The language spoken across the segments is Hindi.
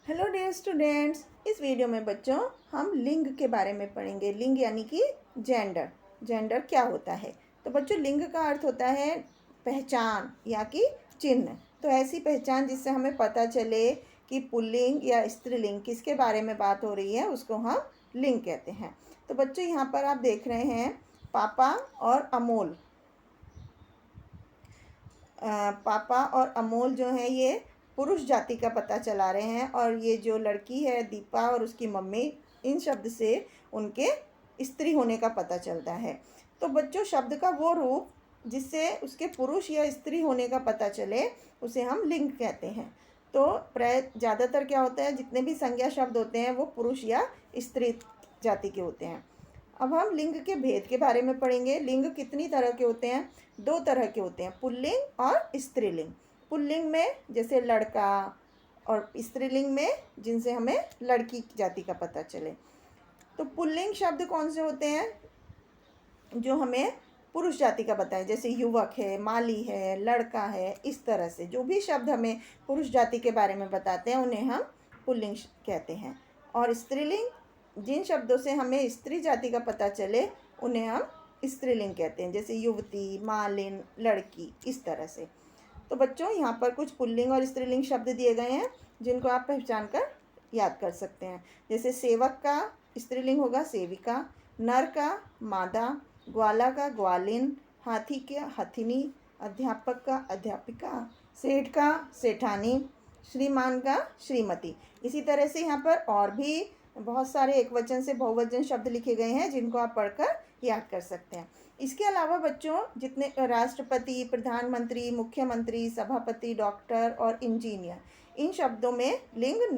हेलो डियर स्टूडेंट्स, इस वीडियो में बच्चों हम लिंग के बारे में पढ़ेंगे। लिंग यानी कि जेंडर। जेंडर क्या होता है? तो बच्चों, लिंग का अर्थ होता है पहचान या कि चिन्ह। तो ऐसी पहचान जिससे हमें पता चले कि पुल्लिंग या स्त्रीलिंग किसके बारे में बात हो रही है, उसको हम लिंग कहते हैं। तो बच्चों, यहाँ पर आप देख रहे हैं पापा और अमोल। पापा और अमोल जो है ये पुरुष जाति का पता चला रहे हैं, और ये जो लड़की है दीपा और उसकी मम्मी, इन शब्द से उनके स्त्री होने का पता चलता है। तो बच्चों, शब्द का वो रूप जिससे उसके पुरुष या स्त्री होने का पता चले उसे हम लिंग कहते हैं। तो प्राय ज़्यादातर क्या होता है, जितने भी संज्ञा शब्द होते हैं वो पुरुष या स्त्री जाति के होते हैं। अब हम लिंग के भेद के बारे में पढ़ेंगे। लिंग कितनी तरह के होते हैं? दो तरह के होते हैं, पुल्लिंग और स्त्रीलिंग। पुल्लिंग में जैसे लड़का, और स्त्रीलिंग में जिनसे हमें लड़की जाति का पता चले। तो पुल्लिंग शब्द कौन से होते हैं? जो हमें पुरुष जाति का बताएं, जैसे युवक है, माली है, लड़का है। इस तरह से जो भी शब्द हमें पुरुष जाति के बारे में बताते हैं उन्हें हम पुल्लिंग कहते हैं। और स्त्रीलिंग जिन शब्दों से हमें स्त्री जाति का पता चले उन्हें हम स्त्रीलिंग कहते हैं, जैसे युवती, मालिन, लड़की, इस तरह से। तो बच्चों, यहाँ पर कुछ पुल्लिंग और स्त्रीलिंग शब्द दिए गए हैं जिनको आप पहचान कर याद कर सकते हैं। जैसे सेवक का स्त्रीलिंग होगा सेविका, नर का मादा, ग्वाला का ग्वालिन, हाथी का हथिनी, अध्यापक का अध्यापिका, सेठ का सेठानी, श्रीमान का श्रीमती। इसी तरह से यहाँ पर और भी बहुत सारे एक वचन से बहुवचन शब्द लिखे गए हैं जिनको आप पढ़कर याद कर सकते हैं। इसके अलावा बच्चों, जितने राष्ट्रपति, प्रधानमंत्री, मुख्यमंत्री, सभापति, डॉक्टर और इंजीनियर, इन शब्दों में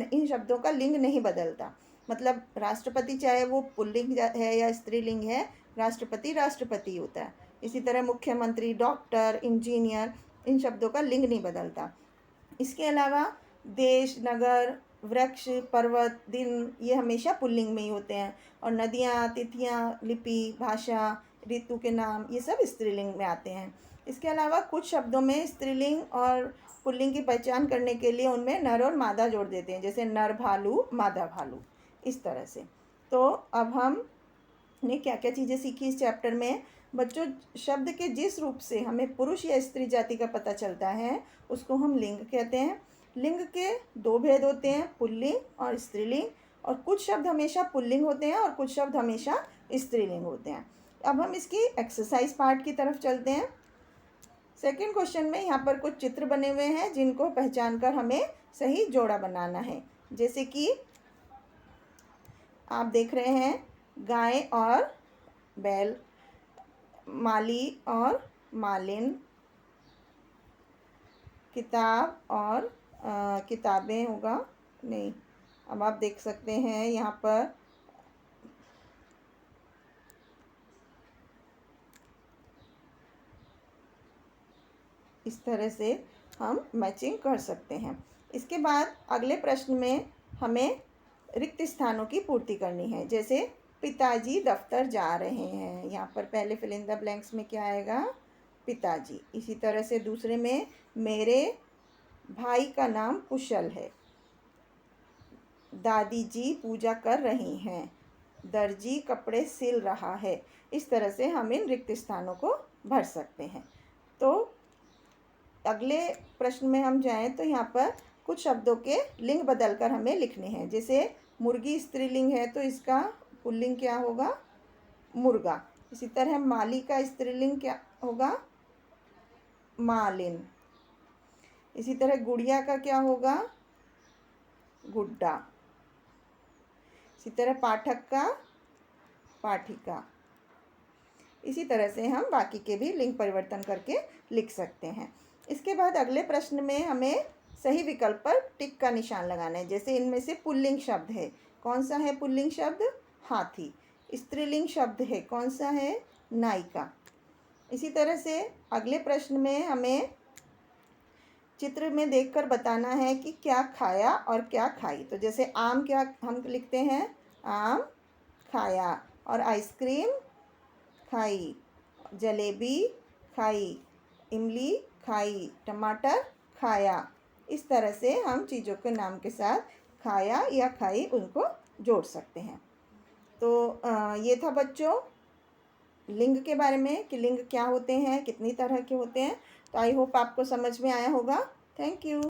इन शब्दों का लिंग नहीं बदलता। मतलब राष्ट्रपति चाहे वो पुल्लिंग है या स्त्रीलिंग है, राष्ट्रपति राष्ट्रपति होता है। इसी तरह मुख्यमंत्री, डॉक्टर, इंजीनियर, इन शब्दों का लिंग नहीं बदलता। इसके अलावा देश, नगर, वृक्ष, पर्वत, दिन, ये हमेशा पुल्लिंग में ही होते हैं। और नदियाँ, तिथियाँ, लिपि, भाषा, ऋतु के नाम, ये सब स्त्रीलिंग में आते हैं। इसके अलावा कुछ शब्दों में स्त्रीलिंग और पुल्लिंग की पहचान करने के लिए उनमें नर और मादा जोड़ देते हैं, जैसे नर भालू, मादा भालू, इस तरह से। तो अब हमने क्या क्या चीज़ें सीखी इस चैप्टर में? बच्चों, शब्द के जिस रूप से हमें पुरुष या स्त्री जाति का पता चलता है उसको हम लिंग कहते हैं। लिंग के दो भेद होते हैं, पुल्लिंग और स्त्रीलिंग। और कुछ शब्द हमेशा पुल्लिंग होते हैं और कुछ शब्द हमेशा स्त्रीलिंग होते हैं। अब हम इसकी एक्सरसाइज पार्ट की तरफ चलते हैं। सेकंड क्वेश्चन में यहाँ पर कुछ चित्र बने हुए हैं जिनको पहचान कर हमें सही जोड़ा बनाना है। जैसे कि आप देख रहे हैं गाय और बैल, माली और मालिन, किताब और किताबें होगा नहीं। अब आप देख सकते हैं यहाँ पर इस तरह से हम मैचिंग कर सकते हैं। इसके बाद अगले प्रश्न में हमें रिक्त स्थानों की पूर्ति करनी है। जैसे पिताजी दफ्तर जा रहे हैं, यहाँ पर पहले फिल इन द ब्लैंक्स में क्या आएगा? पिताजी। इसी तरह से दूसरे में मेरे भाई का नाम कुशल है, दादी जी पूजा कर रही हैं, दर्जी कपड़े सिल रहा है। इस तरह से हम इन रिक्त स्थानों को भर सकते हैं। तो अगले प्रश्न में हम जाएं तो यहाँ पर कुछ शब्दों के लिंग बदलकर हमें लिखने हैं। जैसे मुर्गी स्त्रीलिंग है तो इसका पुल्लिंग क्या होगा? मुर्गा। इसी तरह माली का स्त्रीलिंग क्या होगा? मालिन। इसी तरह गुड़िया का क्या होगा? गुड्डा। इसी तरह पाठक का पाठिका। इसी तरह से हम बाकी के भी लिंग परिवर्तन करके लिख सकते हैं। इसके बाद अगले प्रश्न में हमें सही विकल्प पर टिक का निशान लगाना है। जैसे इनमें से पुल्लिंग शब्द है, कौन सा है पुल्लिंग शब्द? हाथी। स्त्रीलिंग शब्द है, कौन सा है? नायिका। इसी तरह से अगले प्रश्न में हमें चित्र में देखकर बताना है कि क्या खाया और क्या खाई। तो जैसे आम क्या हम लिखते हैं? आम खाया। और आइसक्रीम खाई, जलेबी खाई, इमली खाई, टमाटर खाया। इस तरह से हम चीज़ों के नाम के साथ खाया या खाई उनको जोड़ सकते हैं। तो ये था बच्चों लिंग के बारे में कि लिंग क्या होते हैं, कितनी तरह के होते हैं। तो आई होप आपको समझ में आया होगा। Thank you.